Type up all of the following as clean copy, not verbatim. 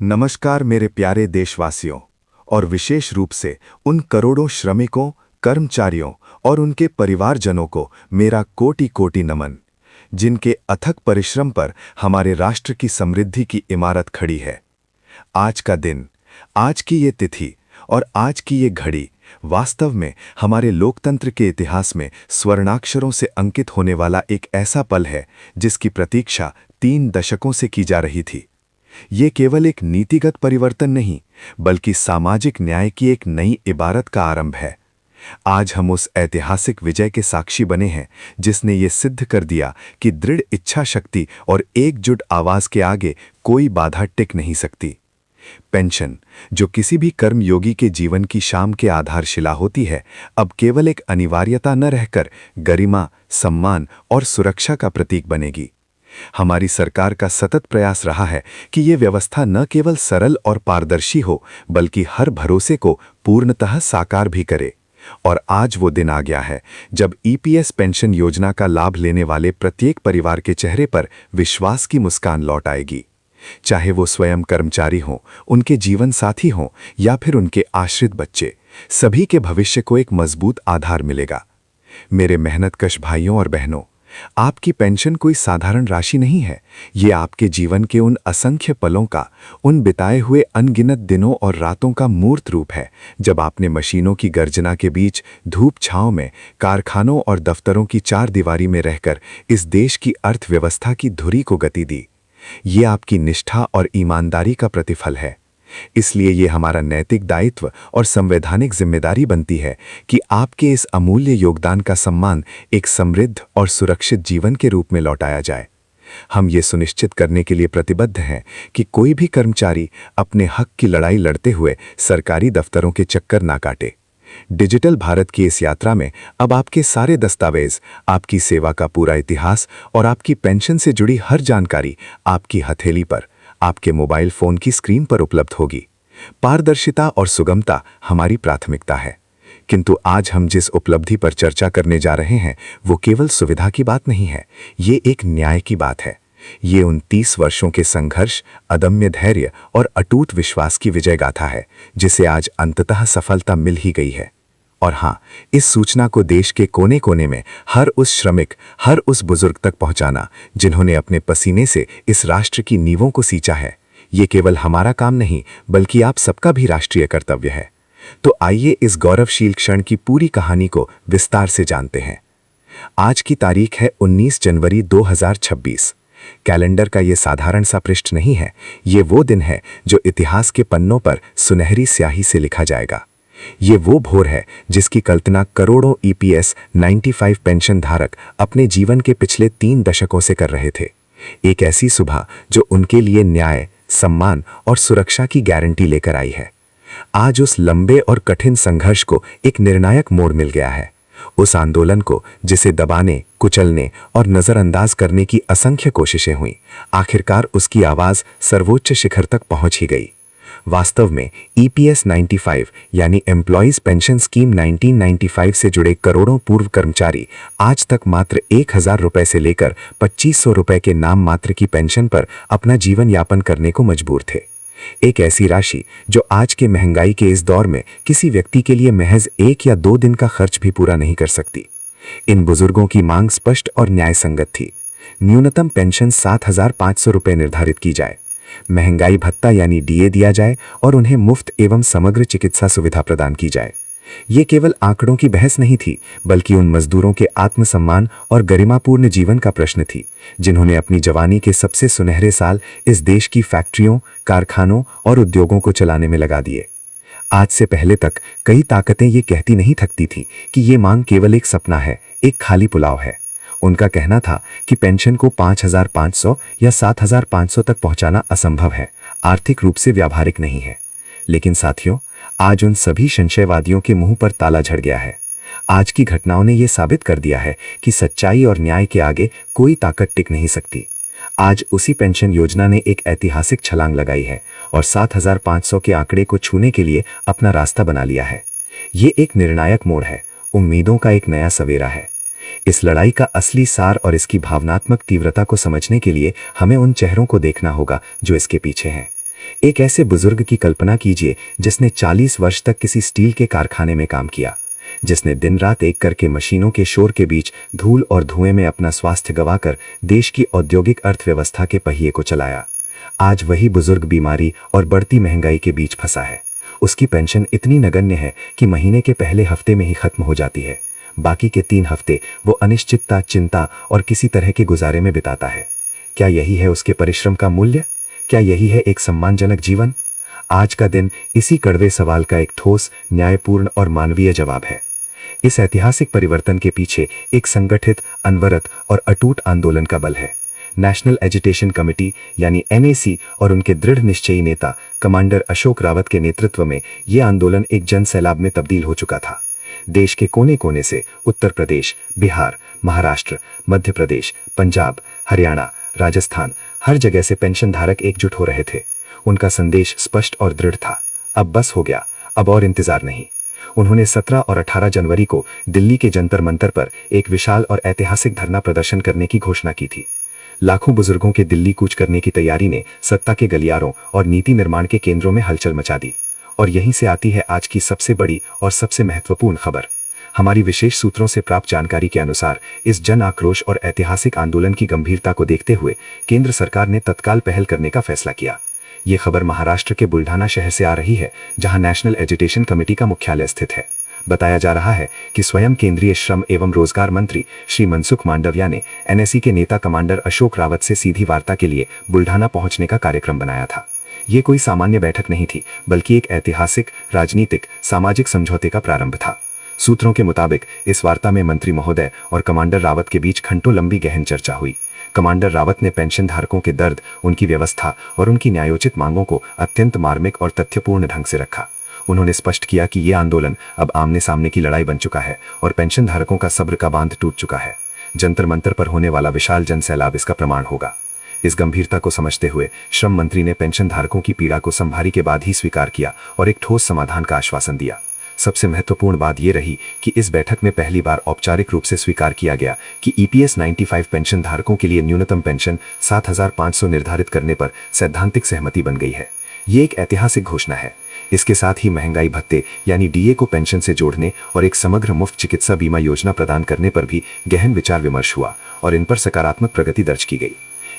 नमस्कार मेरे प्यारे देशवासियों और विशेष रूप से उन करोड़ों श्रमिकों, कर्मचारियों और उनके परिवारजनों को मेरा कोटि कोटि नमन, जिनके अथक परिश्रम पर हमारे राष्ट्र की समृद्धि की इमारत खड़ी है। आज का दिन, आज की ये तिथि और आज की ये घड़ी वास्तव में हमारे लोकतंत्र के इतिहास में स्वर्णाक्षरों से अंकित होने वाला एक ऐसा पल है जिसकी प्रतीक्षा 3 दशकों से की जा रही थी। ये केवल एक नीतिगत परिवर्तन नहीं, बल्कि सामाजिक न्याय की एक नई इबारत का आरंभ है। आज हम उस ऐतिहासिक विजय के साक्षी बने हैं जिसने ये सिद्ध कर दिया कि दृढ़ इच्छा शक्ति और एकजुट आवाज के आगे कोई बाधा टिक नहीं सकती। पेंशन, जो किसी भी कर्मयोगी के जीवन की शाम के आधारशिला होती है, अब केवल एक अनिवार्यता न रहकर गरिमा, सम्मान और सुरक्षा का प्रतीक बनेगी। हमारी सरकार का सतत प्रयास रहा है कि ये व्यवस्था न केवल सरल और पारदर्शी हो, बल्कि हर भरोसे को पूर्णतः साकार भी करे। और आज वो दिन आ गया है जब ईपीएस पेंशन योजना का लाभ लेने वाले प्रत्येक परिवार के चेहरे पर विश्वास की मुस्कान लौट आएगी। चाहे वो स्वयं कर्मचारी हों, उनके जीवन साथी हों या फिर उनके आश्रित बच्चे, सभी के भविष्य को एक मजबूत आधार मिलेगा। मेरे मेहनतकश भाइयों और बहनों, आपकी पेंशन कोई साधारण राशि नहीं है। ये आपके जीवन के उन असंख्य पलों का, उन बिताए हुए अनगिनत दिनों और रातों का मूर्त रूप है जब आपने मशीनों की गर्जना के बीच धूप छांव में, कारखानों और दफ्तरों की चार दीवारी में रहकर इस देश की अर्थव्यवस्था की धुरी को गति दी। ये आपकी निष्ठा और ईमानदारी का प्रतिफल है। इसलिए ये हमारा नैतिक दायित्व और संवैधानिक जिम्मेदारी बनती है कि आपके इस अमूल्य योगदान का सम्मान एक समृद्ध और सुरक्षित जीवन के रूप में लौटाया जाए। हम ये सुनिश्चित करने के लिए प्रतिबद्ध हैं कि कोई भी कर्मचारी अपने हक की लड़ाई लड़ते हुए सरकारी दफ्तरों के चक्कर ना काटे। डिजिटल भारत की इस यात्रा में अब आपके सारे दस्तावेज, आपकी सेवा का पूरा इतिहास और आपकी पेंशन से जुड़ी हर जानकारी आपकी हथेली पर, आपके मोबाइल फोन की स्क्रीन पर उपलब्ध होगी। पारदर्शिता और सुगमता हमारी प्राथमिकता है। किंतु आज हम जिस उपलब्धि पर चर्चा करने जा रहे हैं, वो केवल सुविधा की बात नहीं है, ये एक न्याय की बात है। ये उन 30 वर्षों के संघर्ष, अदम्य धैर्य और अटूट विश्वास की विजय गाथा है, जिसे आज अंततः सफलता मिल ही गई है। और हाँ, इस सूचना को देश के कोने कोने में हर उस श्रमिक, हर उस बुजुर्ग तक पहुंचाना जिन्होंने अपने पसीने से इस राष्ट्र की नींवों को सींचा है, ये केवल हमारा काम नहीं, बल्कि आप सबका भी राष्ट्रीय कर्तव्य है। तो आइए इस गौरवशील क्षण की पूरी कहानी को विस्तार से जानते हैं। आज की तारीख है 19 जनवरी 2026। कैलेंडर का ये साधारण सा पृष्ठ नहीं है, ये वो दिन है जो इतिहास के पन्नों पर सुनहरी स्याही से लिखा जाएगा। ये वो भोर है जिसकी कल्पना करोड़ों ईपीएस 95 पेंशन धारक अपने जीवन के पिछले 3 दशकों से कर रहे थे। एक ऐसी सुबह जो उनके लिए न्याय, सम्मान और सुरक्षा की गारंटी लेकर आई है। आज उस लंबे और कठिन संघर्ष को एक निर्णायक मोड़ मिल गया है। उस आंदोलन को जिसे दबाने, कुचलने और नजरअंदाज करने की असंख्य कोशिशें हुई, आखिरकार उसकी आवाज सर्वोच्च शिखर तक पहुंच ही गई। वास्तव में ईपीएस 95 यानी एम्प्लॉयज पेंशन स्कीम 1995 से जुड़े करोड़ों पूर्व कर्मचारी आज तक मात्र 1000 रुपए से लेकर 2500 रुपए के नाम मात्र की पेंशन पर अपना जीवन यापन करने को मजबूर थे। एक ऐसी राशि जो आज के महंगाई के इस दौर में किसी व्यक्ति के लिए महज 1 या 2 दिन का खर्च भी पूरा नहीं कर सकती। इन बुजुर्गों की मांग स्पष्ट और न्यायसंगत थी। न्यूनतम पेंशन 7500 रुपए निर्धारित की जाए, महंगाई भत्ता यानी डीए दिया जाए और उन्हें मुफ्त एवं समग्र चिकित्सा सुविधा प्रदान की जाए। ये केवल आंकड़ों की बहस नहीं थी, बल्कि उन मजदूरों के आत्मसम्मान और गरिमापूर्ण जीवन का प्रश्न थी, जिन्होंने अपनी जवानी के सबसे सुनहरे साल इस देश की फैक्ट्रियों, कारखानों और उद्योगों को चलाने में लगा दिए। आज से पहले तक कई ताकतें ये कहती नहीं थकती थीं कि ये मांग केवल एक सपना है, एक खाली पुलाव है। उनका कहना था कि पेंशन को 5500 या 7500 तक पहुंचाना असंभव है, आर्थिक रूप से व्यावहारिक नहीं है। लेकिन साथियों, आज उन सभी संशयवादियों के मुंह पर ताला झड़ गया है। आज की घटनाओं ने यह साबित कर दिया है कि सच्चाई और न्याय के आगे कोई ताकत टिक नहीं सकती। आज उसी पेंशन योजना ने एक ऐतिहासिक छलांग लगाई है और 7500 के आंकड़े को छूने के लिए अपना रास्ता बना लिया है। ये एक निर्णायक मोड़ है, उम्मीदों का एक नया सवेरा है। इस लड़ाई का असली सार और इसकी भावनात्मक तीव्रता को समझने के लिए हमें उन चेहरों को देखना होगा जो इसके पीछे हैं। एक ऐसे बुजुर्ग की कल्पना कीजिए जिसने 40 वर्ष तक किसी स्टील के कारखाने में काम किया, जिसने दिन रात एक करके मशीनों के शोर के बीच धूल और धुएं में अपना स्वास्थ्य गंवाकर देश की औद्योगिक अर्थव्यवस्था के पहिए को चलाया। आज वही बुजुर्ग बीमारी और बढ़ती महंगाई के बीच फंसा है। उसकी पेंशन इतनी नगण्य है कि महीने के पहले हफ्ते में ही खत्म हो जाती है। बाकी के 3 हफ्ते वो अनिश्चितता, चिंता और किसी तरह के गुजारे में बिताता है। क्या यही है उसके परिश्रम का मूल्य? क्या यही है एक सम्मानजनक जीवन? आज का दिन इसी कड़वे सवाल का एक ठोस, न्यायपूर्ण और मानवीय जवाब है। इस ऐतिहासिक परिवर्तन के पीछे एक संगठित, अनवरत और अटूट आंदोलन का बल है। नेशनल एजिटेशन कमेटी यानी NAC और उनके दृढ़ निश्चयी नेता कमांडर अशोक रावत के नेतृत्व में यह आंदोलन एक जन सैलाब में तब्दील हो चुका था। देश के कोने कोने से उत्तर प्रदेश, बिहार, महाराष्ट्र, मध्य प्रदेश, पंजाब, हरियाणा, राजस्थान, हर जगह से पेंशन धारक एकजुट हो रहे थे। उनका संदेश स्पष्ट और दृढ़ था, अब बस हो गया, अब और इंतजार नहीं। उन्होंने 17 और 18 जनवरी को दिल्ली के जंतर मंतर पर एक विशाल और ऐतिहासिक धरना प्रदर्शन करने की घोषणा की थी। लाखों बुजुर्गों के दिल्ली कूच करने की तैयारी ने सत्ता के गलियारों और नीति निर्माण के केंद्रों में हलचल मचा दी। और यहीं से आती है आज की सबसे बड़ी और सबसे महत्वपूर्ण खबर। हमारी विशेष सूत्रों से प्राप्त जानकारी के अनुसार इस जन आक्रोश और ऐतिहासिक आंदोलन की गंभीरता को देखते हुए केंद्र सरकार ने तत्काल पहल करने का फैसला किया। ये खबर महाराष्ट्र के बुल्ढाना शहर से आ रही है, जहां नेशनल एजिटेशन कमेटी का मुख्यालय स्थित है। बताया जा रहा है कि स्वयं केंद्रीय श्रम एवं रोजगार मंत्री श्री मनसुख मांडविया ने NAC के नेता कमांडर अशोक रावत से सीधी वार्ता के लिए बुल्ढाना पहुंचने का कार्यक्रम बनाया था। ये कोई सामान्य बैठक नहीं थी, बल्कि एक ऐतिहासिक, राजनीतिक, सामाजिक समझौते का प्रारंभ था। सूत्रों के मुताबिक इस वार्ता में मंत्री महोदय और कमांडर रावत के बीच घंटों लंबी गहन चर्चा हुई। कमांडर रावत ने पेंशन धारकों के दर्द, उनकी व्यवस्था और उनकी न्यायोचित मांगों को अत्यंत मार्मिक और तथ्यपूर्ण ढंग से रखा। उन्होंने स्पष्ट किया कि यह आंदोलन अब आमने सामने की लड़ाई बन चुका है और पेंशन धारकों का सब्र का बांध टूट चुका है। जंतर मंतर पर होने वाला विशाल जन सैलाब इसका प्रमाण होगा। इस गंभीरता को समझते हुए श्रम मंत्री ने पेंशन धारकों की पीड़ा को संभारी के बाद ही स्वीकार किया और एक ठोस समाधान का आश्वासन दिया। सबसे महत्वपूर्ण बात यह रही कि इस बैठक में पहली बार औपचारिक रूप से स्वीकार किया गया कि EPS 95 पेंशन धारकों के लिए न्यूनतम पेंशन 7,500 निर्धारित करने पर सैद्धांतिक सहमति बन गई है। ये एक ऐतिहासिक घोषणा है। इसके साथ ही महंगाई भत्ते यानी DA को पेंशन से जोड़ने और एक समग्र मुफ्त चिकित्सा बीमा योजना प्रदान करने पर भी गहन विचार विमर्श हुआ और इन पर सकारात्मक प्रगति दर्ज की गई।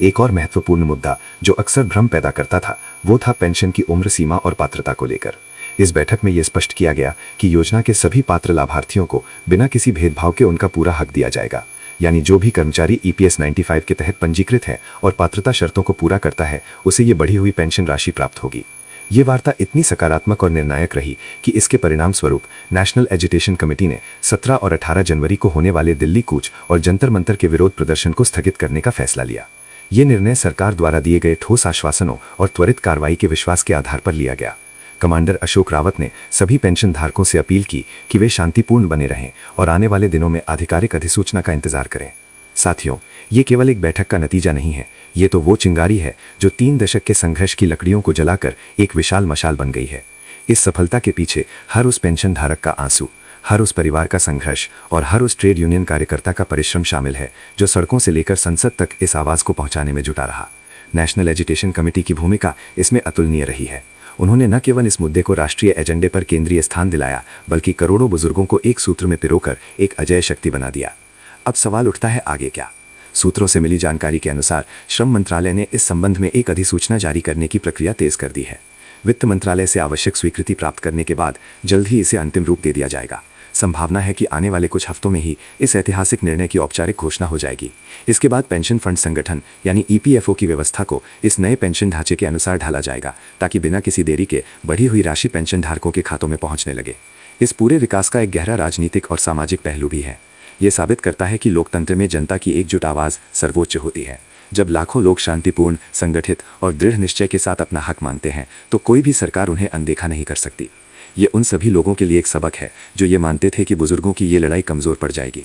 एक और महत्वपूर्ण मुद्दा जो अक्सर भ्रम पैदा करता था, वो था पेंशन की उम्र सीमा और पात्रता को लेकर। इस बैठक में यह स्पष्ट किया गया कि योजना के सभी पात्र लाभार्थियों को बिना किसी भेदभाव के उनका पूरा हक दिया जाएगा। यानी जो भी कर्मचारी EPS 95 के तहत पंजीकृत है और पात्रता शर्तों को पूरा करता है, उसे ये बढ़ी हुई पेंशन राशि प्राप्त होगी। ये वार्ता इतनी सकारात्मक और निर्णायक रही कि इसके परिणाम स्वरूप नेशनल एजिटेशन कमेटी ने 17 और 18 जनवरी को होने वाले दिल्ली कूच और जंतर मंतर के विरोध प्रदर्शन को स्थगित करने का फैसला लिया। ये निर्णय सरकार द्वारा दिए गए ठोस आश्वासनों और त्वरित कार्रवाई के विश्वास के आधार पर लिया गया। कमांडर अशोक रावत ने सभी पेंशन धारकों से अपील की कि वे शांतिपूर्ण बने रहें और आने वाले दिनों में आधिकारिक अधिसूचना का इंतजार करें। साथियों, ये केवल एक बैठक का नतीजा नहीं है, ये तो वो चिंगारी है जो 3 दशक के संघर्ष की लकड़ियों को जलाकर एक विशाल मशाल बन गई है। इस सफलता के पीछे हर उस पेंशन धारक का आंसू, हर उस परिवार का संघर्ष और हर उस ट्रेड यूनियन कार्यकर्ता का परिश्रम शामिल है जो सड़कों से लेकर संसद तक इस आवाज़ को पहुंचाने में जुटा रहा। नेशनल एजिटेशन कमेटी की भूमिका इसमें अतुलनीय रही है। उन्होंने न केवल इस मुद्दे को राष्ट्रीय एजेंडे पर केंद्रीय स्थान दिलाया, बल्कि करोड़ों बुजुर्गों को एक सूत्र में पिरोकर एक अजेय शक्ति बना दिया। अब सवाल उठता है, आगे क्या? सूत्रों से मिली जानकारी के अनुसार श्रम मंत्रालय ने इस संबंध में एक अधिसूचना जारी करने की प्रक्रिया तेज कर दी है। वित्त मंत्रालय से आवश्यक स्वीकृति प्राप्त करने के बाद जल्द ही इसे अंतिम रूप दे दिया जाएगा। संभावना है कि आने वाले कुछ हफ्तों में ही इस ऐतिहासिक निर्णय की औपचारिक घोषणा हो जाएगी। इसके बाद पेंशन फंड संगठन यानी EPFO की व्यवस्था को इस नए पेंशन ढांचे के अनुसार ढाला जाएगा, ताकि बिना किसी देरी के बढ़ी हुई राशि पेंशन धारकों के खातों में पहुंचने लगे। इस पूरे विकास का एक गहरा राजनीतिक और सामाजिक पहलू भी है। ये साबित करता है कि लोकतंत्र में जनता की एकजुट आवाज़ सर्वोच्च होती है। जब लाखों लोग शांतिपूर्ण, संगठित और दृढ़ निश्चय के साथ अपना हक मांगते हैं, तो कोई भी सरकार उन्हें अनदेखा नहीं कर सकती। ये उन सभी लोगों के लिए एक सबक है जो ये मानते थे कि बुजुर्गों की ये लड़ाई कमज़ोर पड़ जाएगी।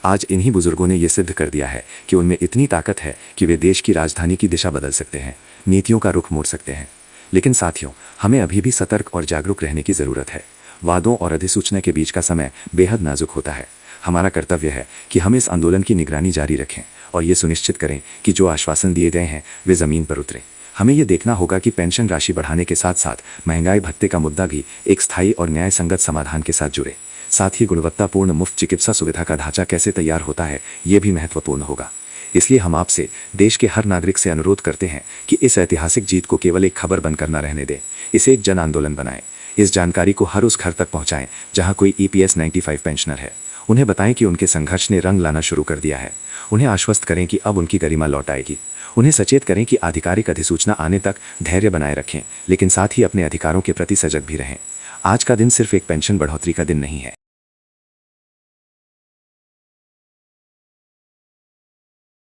आज इन्हीं बुजुर्गों ने ये सिद्ध कर दिया है कि उनमें इतनी ताकत है कि वे देश की राजधानी की दिशा बदल सकते हैं, नीतियों का रुख मोड़ सकते हैं। लेकिन साथियों, हमें अभी भी सतर्क और जागरूक रहने की ज़रूरत है। वादों और अधिसूचना के बीच का समय बेहद नाजुक होता है। हमारा कर्तव्य है कि हम इस आंदोलन की निगरानी जारी रखें और ये सुनिश्चित करें कि जो आश्वासन दिए गए हैं वे ज़मीन पर उतरें। हमें ये देखना होगा कि पेंशन राशि बढ़ाने के साथ साथ महंगाई भत्ते का मुद्दा भी एक स्थायी और न्याय संगत समाधान के साथ जुड़े। साथ ही गुणवत्तापूर्ण मुफ्त चिकित्सा सुविधा का ढांचा कैसे तैयार होता है, ये भी महत्वपूर्ण होगा। इसलिए हम आपसे, देश के हर नागरिक से अनुरोध करते हैं कि इस ऐतिहासिक जीत को केवल एक खबर बनकर न रहने दें, इसे एक जन आंदोलन बनाएं। इस जानकारी को हर उस घर तक पहुंचाएं जहां कोई EPS 95 पेंशनर है। उन्हें बताएं कि उनके संघर्ष ने रंग लाना शुरू कर दिया है। उन्हें आश्वस्त करें कि अब उनकी गरिमा लौट आएगी। उन्हें सचेत करें कि आधिकारिक अधिसूचना आने तक धैर्य बनाए रखें, लेकिन साथ ही अपने अधिकारों के प्रति सजग भी रहें। आज का दिन सिर्फ एक पेंशन बढ़ोतरी का दिन नहीं है।